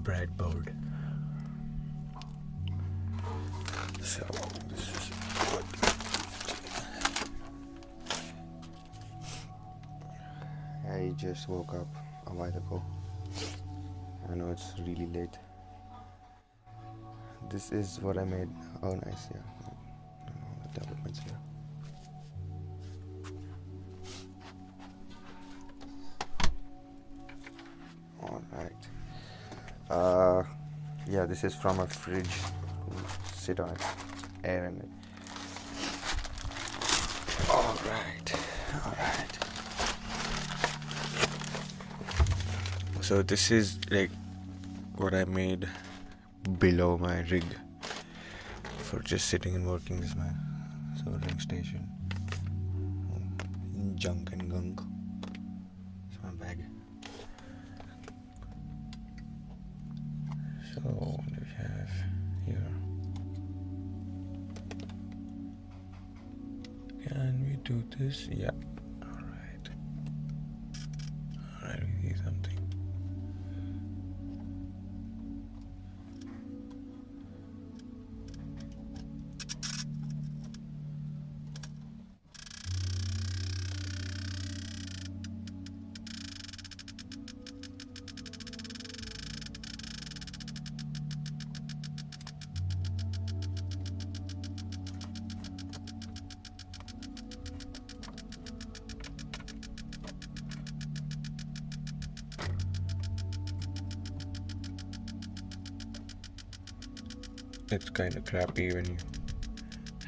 breadboard. So this is what I just woke up a while ago. I know it's really late. This is what I made. Oh, nice, yeah. The developments here. Alright. Yeah, this is from a fridge. Sit on it. Air in it. Alright. So this is like what I made below my rig for just sitting and working. This is my soldering station. Junk and gunk. It's my bag. So what do we have here? Can we do this? Yeah. Alright, we see something. It's kind of crappy when you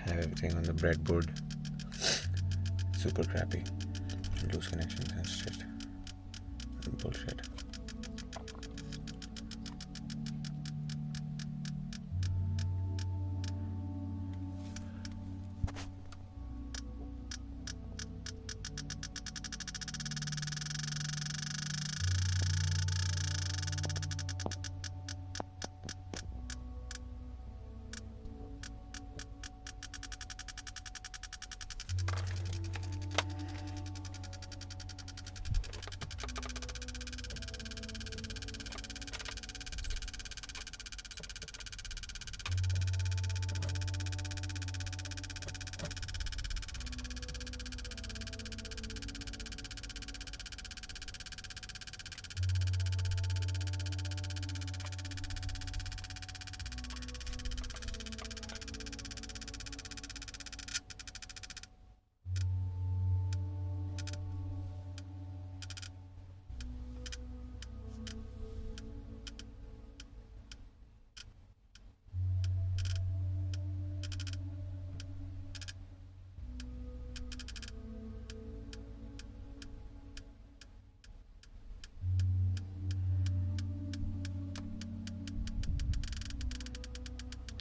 have everything on the breadboard. Super crappy. Loose connections and shit. And bullshit.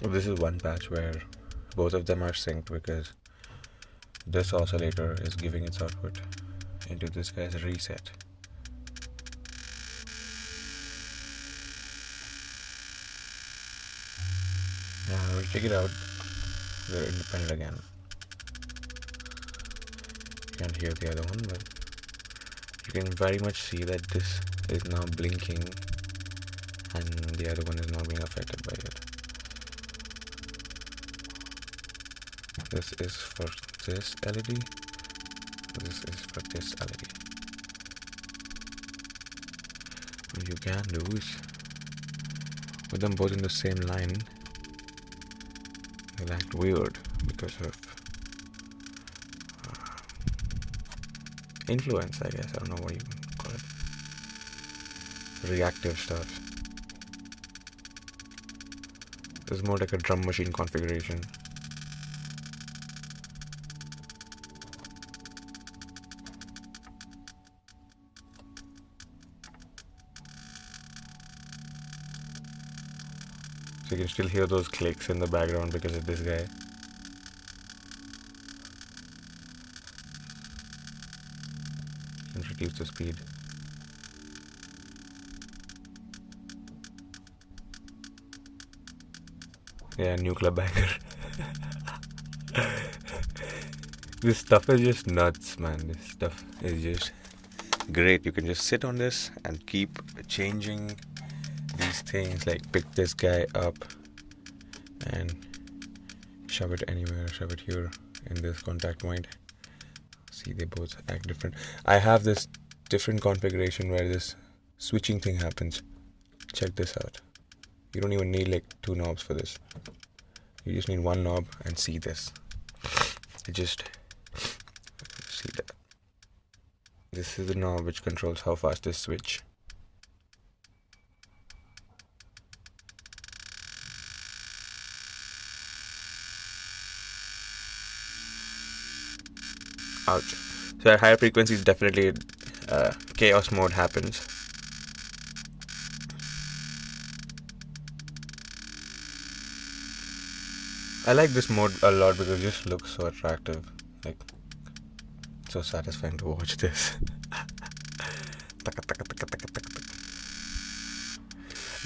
This is one patch where both of them are synced because this oscillator is giving its output into this guy's reset. Now we'll check it out. They're independent again. You can't hear the other one, but you can very much see that this is now blinking and the other one is not being affected by it. This is for this LED. This is for this LED. What you can do is put them both in the same line. They'll act weird because of influence, I guess. I don't know what you call it. Reactive stuff. This is more like a drum machine configuration. So you can still hear those clicks in the background because of this guy. And reduce the speed. Yeah, nuclear banger. This stuff is just nuts, man. This stuff is just great. You can just sit on this and keep changing these these things, like pick this guy up and shove it anywhere, shove it here in this contact point. See, they both act different. I have this different configuration where this switching thing happens. Check this out. You don't even need like 2 knobs for this. You just need 1 knob and see this. You just see that. This is the knob which controls how fast this switch. Ouch. So at higher frequencies, definitely chaos mode happens. I like this mode a lot because it just looks so attractive. Like, it's so satisfying to watch this.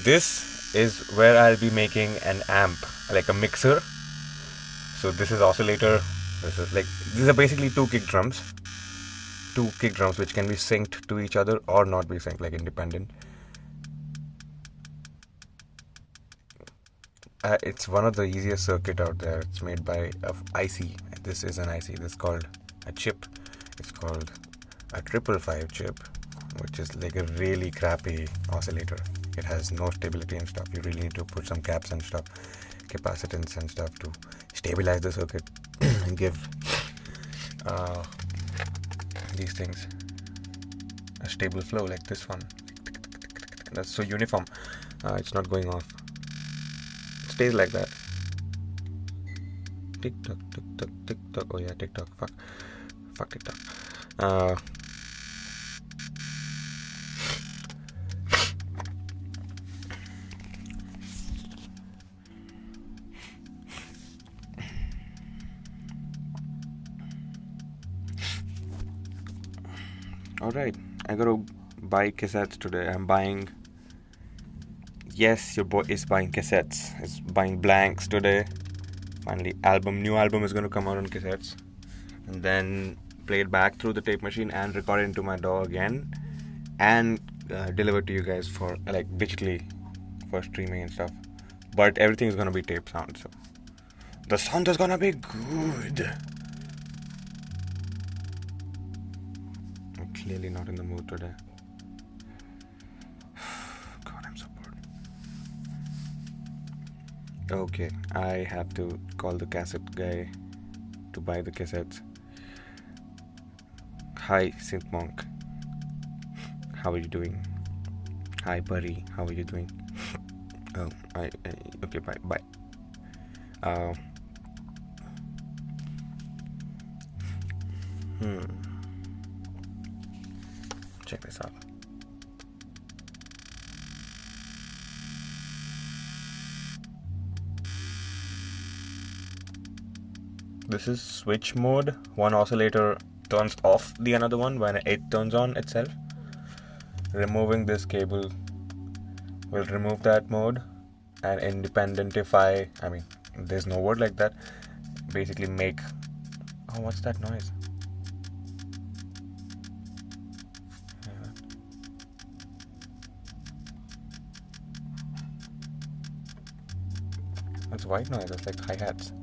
This is where I'll be making an amp, like a mixer. So this is oscillator. These are basically 2 kick drums. 2 kick drums which can be synced to each other or not be synced, like independent. It's one of the easiest circuit out there. It's made by IC. This is an IC. This is called a chip. It's called a 555 chip, which is like a really crappy oscillator. It has no stability and stuff. You really need to put some caps and stuff, capacitance and stuff to stabilize the circuit and give these things a stable flow like this one. That's so uniform. It's not going off. Stays like that. Tick tock, tick tock, tick tock. Oh yeah, tick tock. Fuck tick tock. Alright, I gotta buy cassettes today. I'm buying. Yes, your boy is buying cassettes. He's buying blanks today. Finally, new album is going to come out on cassettes. And then play it back through the tape machine and record it into my DAW again. And deliver it to you guys for, like, digitally for streaming and stuff. But everything is going to be tape sound, so the sound is going to be good. I'm clearly not in the mood today. Okay, I have to call the cassette guy to buy the cassettes. Hi, Synth Monk. How are you doing? Hi, buddy. How are you doing? Oh, okay, bye. Check this out. This is switch mode. One oscillator turns off the another one when it turns on itself. Removing this cable will remove that mode and independentify. I mean, there's no word like that. Basically make. Oh, what's that noise? That's white noise. That's like hi-hats.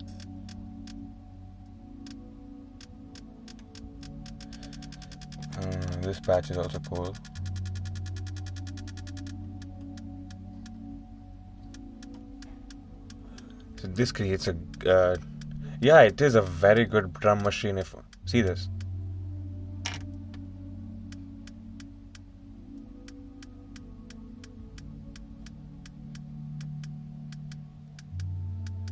This patch is also cool. So this creates a yeah, it is a very good drum machine. If see this,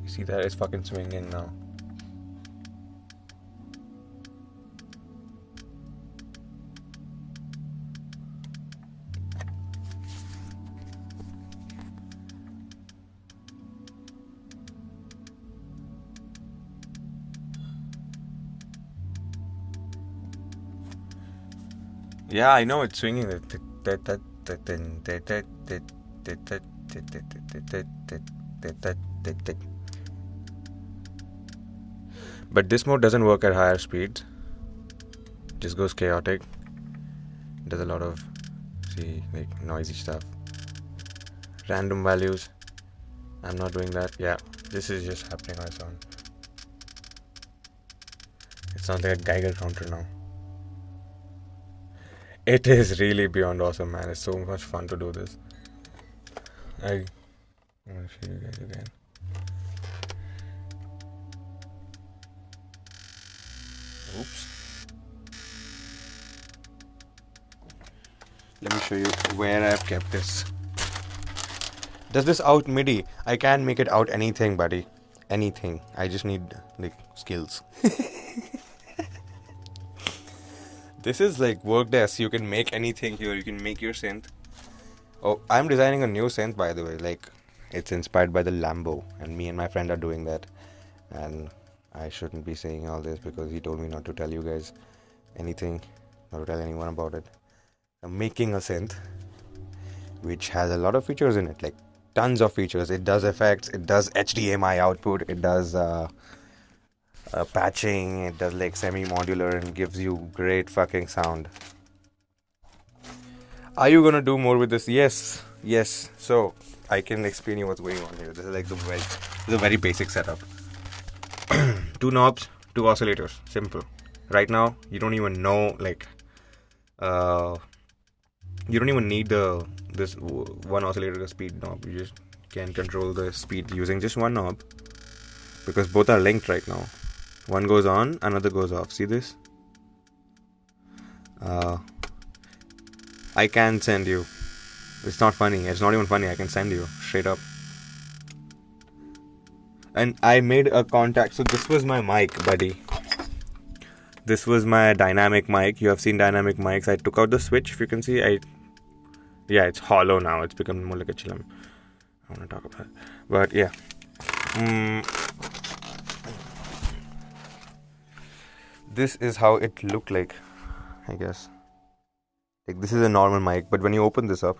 you see that it's fucking swinging now. Yeah, I know it's swinging. But this mode doesn't work at higher speeds. It just goes chaotic. Does a lot of, like noisy stuff. Random values. I'm not doing that. Yeah, this is just happening on its own. It sounds like a Geiger counter now. It is really beyond awesome, man. It's so much fun to do this. I'm going to show you guys again. Oops. Let me show you where I've kept this. Does this out MIDI? I can make it out anything, buddy. Anything. I just need like skills. This is like Workdesk. You can make anything here. You can make your synth. Oh, I'm designing a new synth, by the way. Like, it's inspired by the Lambo, and me and my friend are doing that. And I shouldn't be saying all this because he told me not to tell you guys anything, not to tell anyone about it. I'm making a synth which has a lot of features in it, like tons of features. It does effects, it does HDMI output, it does patching, it does like semi-modular and gives you great fucking sound. Are you gonna do more with this? Yes. So I can explain you what's going on here. This is like the very basic setup. 2 knobs, 2 oscillators, simple. Right now you don't even know like you don't even need this one oscillator speed knob. You just can control the speed using just one knob, because both are linked right now. One goes on, another goes off. See this? I can send you. It's not funny. It's not even funny. I can send you straight up. And I made a contact. So this was my mic, buddy. This was my dynamic mic. You have seen dynamic mics. I took out the switch. If you can see, yeah, it's hollow now. It's become more like a chilam. I want to talk about it. But yeah. This is how it looked like, I guess. Like, this is a normal mic, but when you open this up,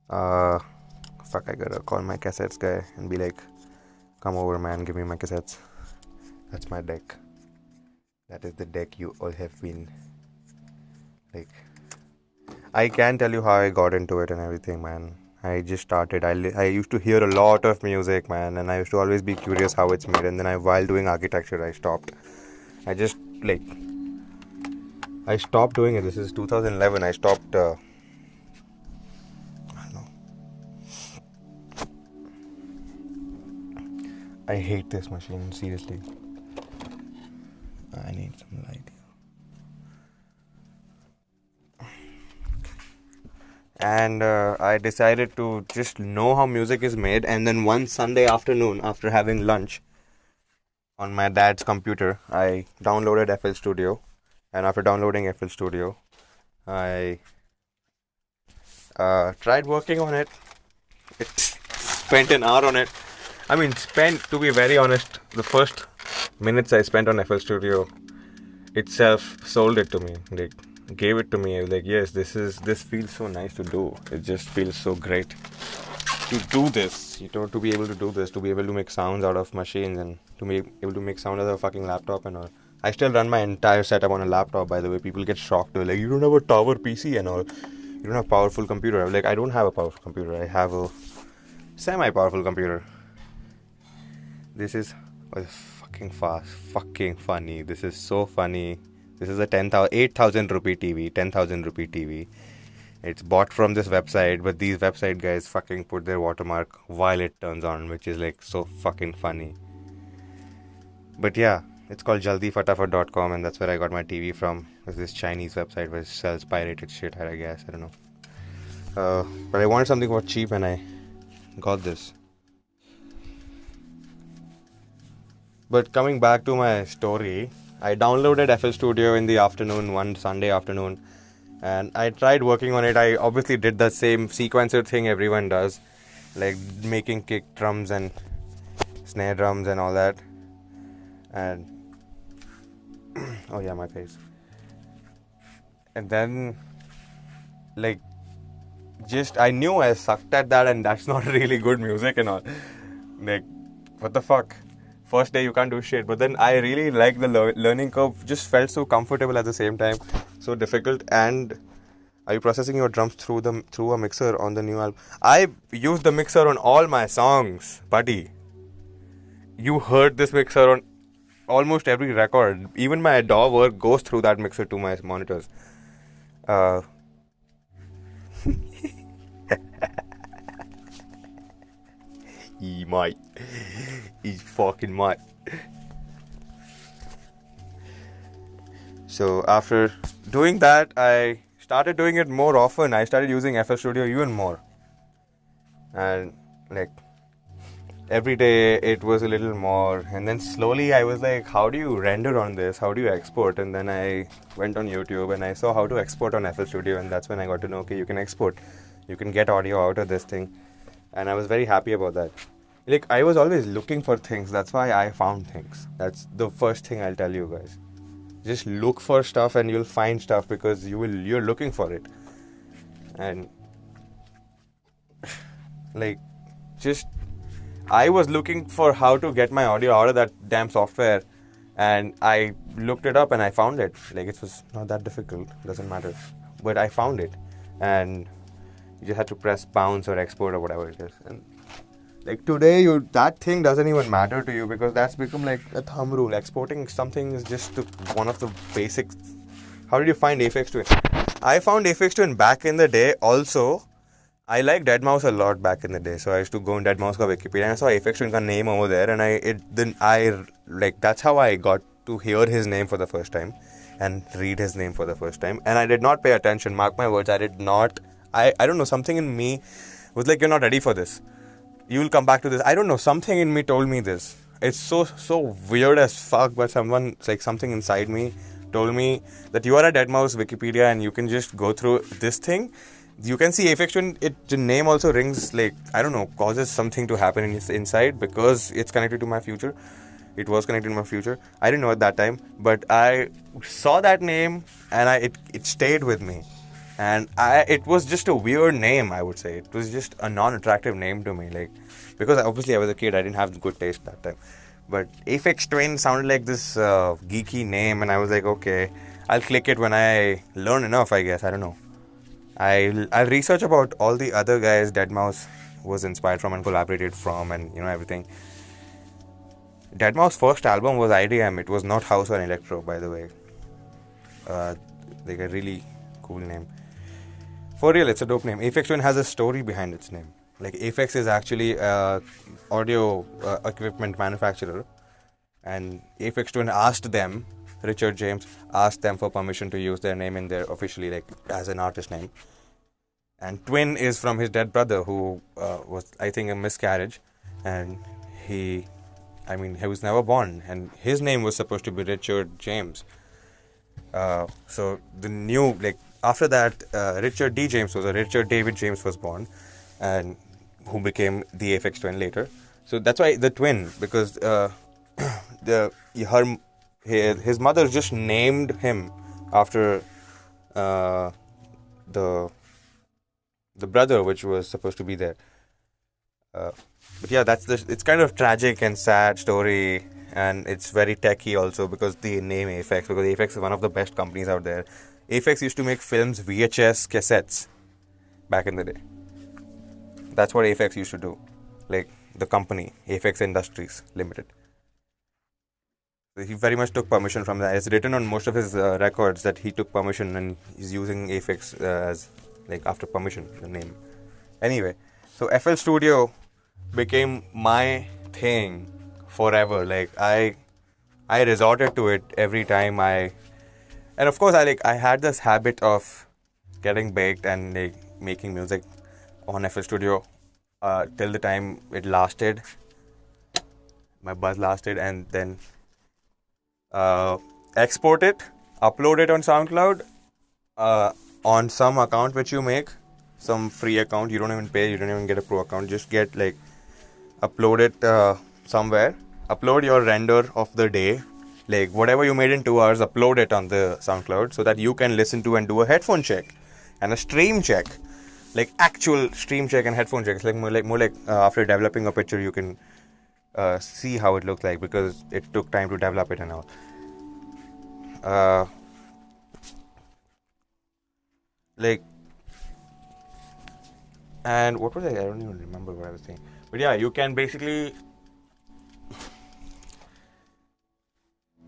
I gotta call my cassettes guy and be like, come over, man, give me my cassettes. That's my deck. That is the deck you all have been like. I can tell you how I got into it and everything, man. I just started. I used to hear a lot of music, man, and I used to always be curious how it's made. And then while doing architecture, I stopped. I stopped doing it. This is 2011. I stopped. I don't know. I hate this machine, seriously. I need some light here. And I decided to just know how music is made. And then one Sunday afternoon, after having lunch on my dad's computer, I downloaded FL Studio. And after downloading FL Studio, I tried working on it. Spent an hour on it. To be very honest, the first minutes I spent on FL Studio itself sold it to me. They gave it to me. I was like, yes, this feels so nice to do. It just feels so great to do this, to be able to do this, to be able to make sounds out of machines and to be able to make sound out of a fucking laptop and all. I still run my entire setup on a laptop, by the way. People get shocked. They're like, you don't have a tower PC and all. You don't have a powerful computer. I'm like, I don't have a powerful computer. I have a semi-powerful computer. This is fucking fast. Fucking funny. This is so funny. This is a 8,000 rupee TV. 10,000 rupee TV. It's bought from this website, but these website guys fucking put their watermark while it turns on, which is like so fucking funny. But yeah. It's called jaldifatafat.com, and that's where I got my TV from. It's this Chinese website which sells pirated shit, I guess. I don't know. But I wanted something more cheap, and I got this. But coming back to my story, I downloaded FL Studio in the afternoon, one Sunday afternoon, and I tried working on it. I obviously did the same sequencer thing everyone does, like making kick drums and snare drums and all that. And oh yeah, my face. And then I knew I sucked at that, and that's not really good music and all. Like, what the fuck? First day you can't do shit. But then I really liked the learning curve. Just felt so comfortable at the same time, so difficult. And Are you processing your drums through a mixer on the new album? I use the mixer on all my songs, buddy. You heard this mixer on almost every record. Even my DAW work goes through that mixer to my monitors. He might. He fucking might. So after doing that, I started doing it more often. I started using FL Studio even more. And like every day it was a little more. And then slowly I was like, how do you render on this? How do you export? And then I went on YouTube and I saw how to export on FL Studio. And that's when I got to know, okay, you can export. You can get audio out of this thing. And I was very happy about that. Like, I was always looking for things. That's why I found things. That's the first thing I'll tell you guys. Just look for stuff and you'll find stuff because you're looking for it. And like, just I was looking for how to get my audio out of that damn software, and I looked it up and I found it. Like, it was not that difficult, doesn't matter, but I found it. And you just had to press bounce or export or whatever it is. And like today, that thing doesn't even matter to you because that's become like a thumb rule. Exporting something is just one of the basics. How did you find Aphex Twin? I found Aphex Twin back in the day. Also, I like Deadmau5 a lot back in the day. So I used to go on Deadmau5 ka Wikipedia and I saw Aphex Twin ka name over there, and that's how I got to hear his name for the first time and read his name for the first time. And I did not pay attention. Mark my words, I did not. I don't know. Something in me was like, you're not ready for this. You will come back to this. I don't know. Something in me told me this. It's so weird as fuck, but something inside me told me that you are at Deadmau5 Wikipedia and you can just go through this thing. You can see Aphex Twin. The name also rings like, I don't know, causes something to happen inside because it's connected to my future. It was connected to my future. I didn't know at that time, but I saw that name and it stayed with me. And it was just a weird name, I would say. It was just a non-attractive name to me. Like, because obviously I was a kid, I didn't have good taste that time. But Aphex Twin sounded like this geeky name, and I was like, okay, I'll click it when I learn enough, I guess. I don't know. I'll research about all the other guys Deadmau5 was inspired from and collaborated from, and everything. Deadmau5's first album was IDM. It was not House or Electro, by the way. Like a really cool name. For real, it's a dope name. Aphex Twin has a story behind its name. Like, Aphex is actually audio equipment manufacturer, and Aphex Twin asked them, Richard James asked them for permission to use their name in there officially, like as an artist name. And Twin is from his dead brother, who was, I think, a miscarriage, and he was never born, and his name was supposed to be Richard James. So the new, like, after that, Richard David James was born, and who became the Aphex Twin later. So that's why the twin, because his mother just named him after the brother, which was supposed to be there. But yeah, it's kind of tragic and sad story, and it's very techy also because the name Aphex, because Aphex is one of the best companies out there. Aphex used to make films, VHS cassettes back in the day. That's what Aphex used to do. Like, the company, Aphex Industries Limited. So he very much took permission from that. It's written on most of his records that he took permission and he's using Aphex as, like, after permission, the name. Anyway, so FL Studio became my thing forever. Like, I resorted to it every time and of course I had this habit of getting baked and like making music on FL Studio till the time it lasted. My buzz lasted, and then export it, upload it on SoundCloud on some account which you make, some free account. You don't even pay, you don't even get a pro account. Just get like upload it somewhere. Upload your render of the day, like whatever you made in 2 hours, upload it on the SoundCloud so that you can listen to and do a headphone check and a stream check, like actual stream check and headphone check. It's like more like after developing a picture, you can see how it looks like because it took time to develop it and all. Like And what was I don't even remember what I was saying. But yeah, you can basically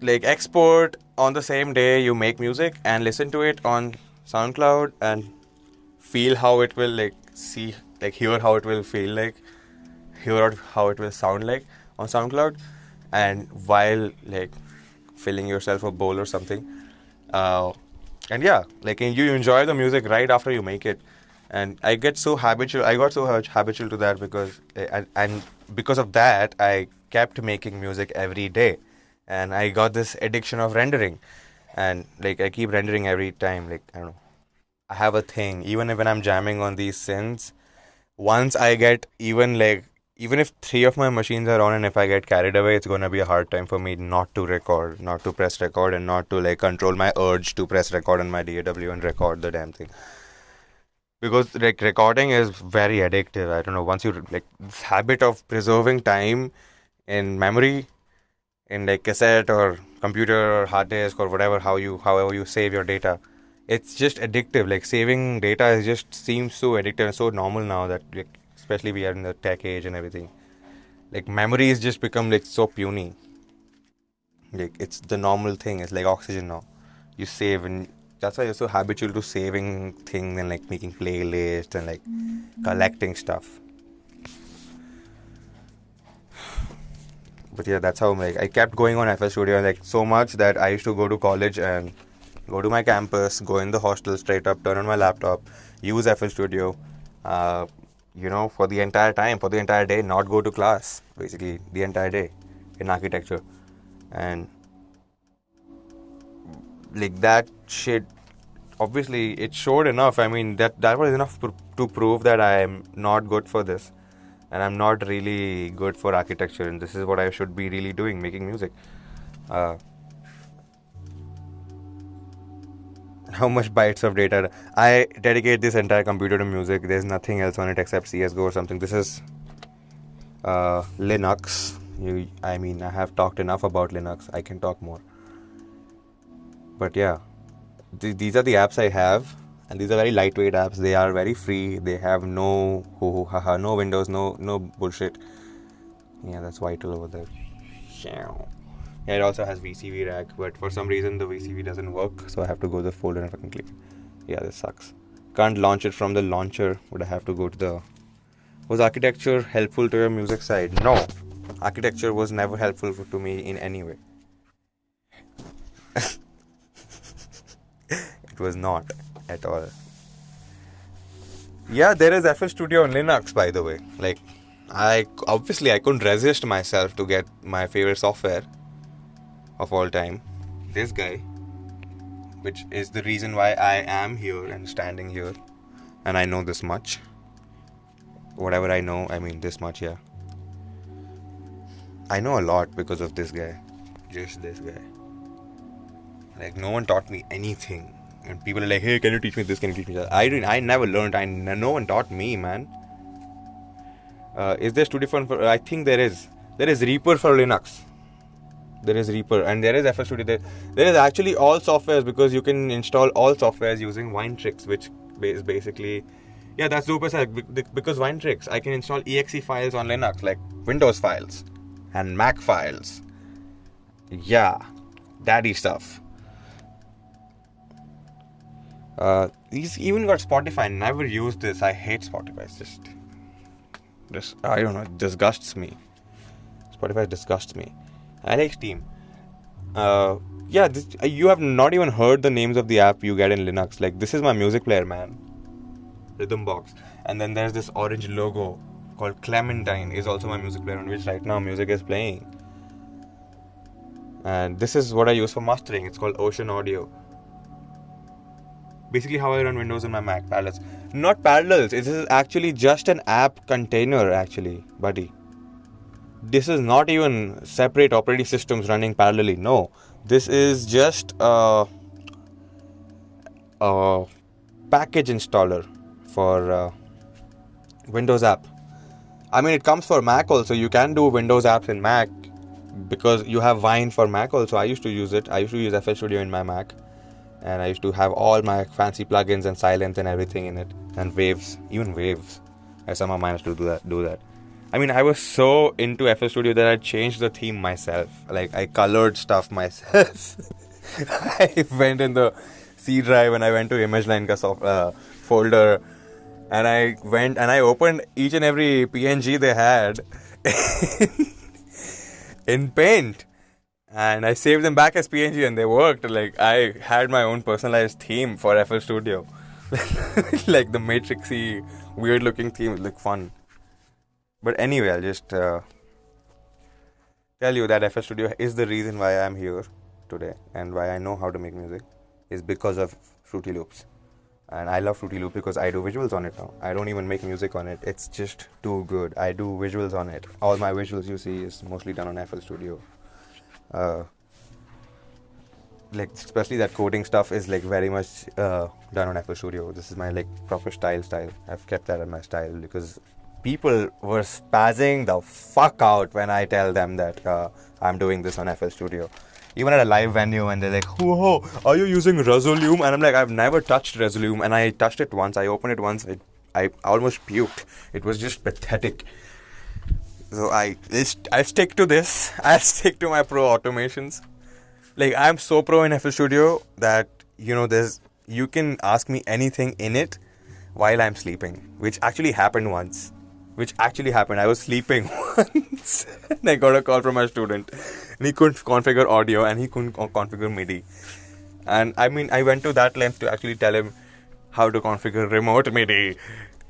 like export on the same day you make music and listen to it on SoundCloud and feel how it will hear how it will feel like, hear how it will sound like on SoundCloud, and while like filling yourself a bowl or something, and yeah, like you enjoy the music right after you make it. And I got so habitual to that and because of that I kept making music every day, and I got this addiction of rendering, and like I keep rendering every time. Like I don't know, I have a thing. Even when I'm jamming on these synths, once I get even if three of my machines are on and if I get carried away, it's gonna be a hard time for me not to record, not to press record, and not to like control my urge to press record on my DAW and record the damn thing. Because like recording is very addictive. I don't know. Once you like this habit of preserving time in memory, in like cassette or computer or hard disk or however you save your data, it's just addictive. Like saving data is just seems so addictive and so normal now that like, especially we are in the tech age and everything. Like memory has just become like so puny. Like it's the normal thing. It's like oxygen now. You save, and that's why you're so habitual to saving things and like making playlists and like collecting stuff. But yeah, that's how like I kept going on FL Studio like so much that I used to go to college and go to my campus, go in the hostel straight up, turn on my laptop, use FL Studio, for the entire day, not go to class, basically the entire day in architecture. And like that shit, obviously it showed enough. I mean, that was enough to prove that I am not good for this. And I'm not really good for architecture, and this is what I should be really doing, making music. How much bytes of data? I dedicate this entire computer to music. There's nothing else on it except CSGO or something. This is Linux. I have talked enough about Linux. I can talk more. But yeah, these are the apps I have. And these are very lightweight apps. They are very free. They have no no windows, no bullshit. Yeah, that's vital over there. Yeah, it also has VCV rack, but for some reason the VCV doesn't work, so I have to go to the folder and fucking click. Yeah, this sucks. Can't launch it from the launcher, but I have to go to the... Was architecture helpful to your music side? No. Architecture was never helpful to me in any way. It was not at all. Yeah, there is FL Studio on Linux, by the way. Like, I couldn't resist myself to get my favorite software of all time, this guy, which is the reason why I am here and standing here, and I know this much. Whatever I know, I mean this much, yeah. I know a lot because of this guy. Just this guy. Like, no one taught me anything. And people are like, hey, can you teach me this? Can you teach me that? I never learned. No one taught me, man. Is there Studio for... I think there is. There is Reaper for Linux. There is Reaper. And there is FL Studio. There is actually all softwares, because you can install all softwares using Winetricks, which is basically... Yeah, that's super sad. Because Winetricks, I can install exe files on Linux, like Windows files and Mac files. Yeah, daddy stuff. He's even got Spotify. Never used this. I hate Spotify. It's just I don't know. It disgusts me. Spotify disgusts me. I like Steam. You have not even heard the names of the app you get in Linux. Like, this is my music player, man. Rhythm box. And then there's this orange logo called Clementine. Is also my music player on which right now music is playing. And this is what I use for mastering. It's called Ocean Audio. Basically how I run Windows on my Mac. Parallels. Not Parallels. This is actually just an app container, actually, buddy. This is not even separate operating systems running parallelly. No. This is just a package installer for Windows app. I mean, it comes for Mac also. You can do Windows apps in Mac because you have Wine for Mac also. I used to use it. I used to use FL Studio in my Mac. And I used to have all my fancy plugins and silence and everything in it. And waves. Even waves. I somehow managed to do that. I mean, I was so into FL Studio that I changed the theme myself. Like, I colored stuff myself. I went in the C drive and I went to ImageLine ka folder, and I went and I opened each and every PNG they had in Paint, and I saved them back as PNG, and they worked. Like, I had my own personalized theme for FL Studio. Like the matrixy, weird looking theme. It looked fun. But anyway, I'll just tell you that FL Studio is the reason why I'm here today, and why I know how to make music is because of Fruity Loops. And I love Fruity Loops because I do visuals on it now. I don't even make music on it. It's just too good. I do visuals on it. All my visuals you see is mostly done on FL Studio. Like, especially that coding stuff is like very much done on FL Studio. This is my like proper style. I've kept that as my style because people were spazzing the fuck out when I tell them that I'm doing this on FL Studio. Even at a live venue, and they're like, "Whoa, are you using Resolume?" And I'm like, "I've never touched Resolume." And I touched it once. I opened it once. I almost puked. It was just pathetic. So I stick to this. I stick to my pro automations. Like, I'm so pro in FL Studio that, you can ask me anything in it while I'm sleeping, which actually happened once. I was sleeping once, and I got a call from my student, and he couldn't configure audio, and he couldn't configure MIDI. And I mean, I went to that length to actually tell him how to configure remote MIDI,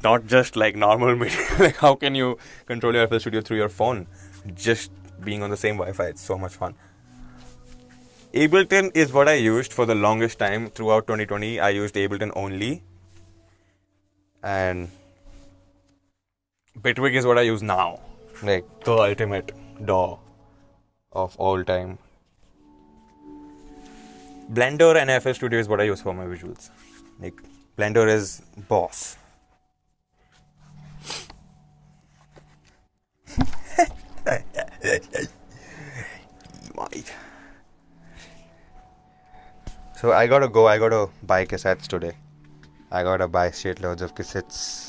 not just like normal MIDI. Like, how can you control your FL Studio through your phone? Just being on the same Wi-Fi, it's so much fun. Ableton is what I used for the longest time. Throughout 2020, I used Ableton only. And Bitwig is what I use now. Like, the ultimate DAW of all time. Blender and FL Studio is what I use for my visuals. Like, Blender is boss. So I gotta buy cassettes today. I gotta buy shitloads of cassettes.